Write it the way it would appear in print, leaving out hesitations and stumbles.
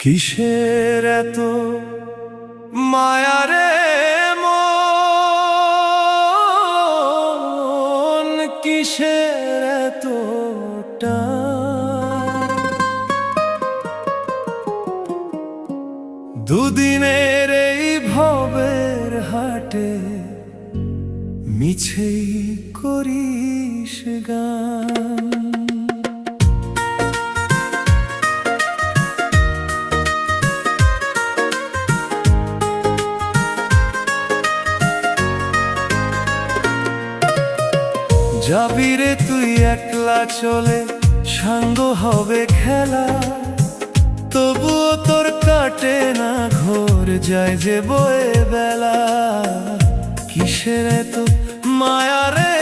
কিসের এত মায়া রে মন, কিসের এত টান? দুদিনের এই ভবের হাটে মিছেই করিস গান। যাবি রে তুই একলা চলে, সাঙ্গ হবে খেলা, তবুও তোর কাটে না ঘোর, যায় যে বয়ে বেলা। কিসের এত মায়া রে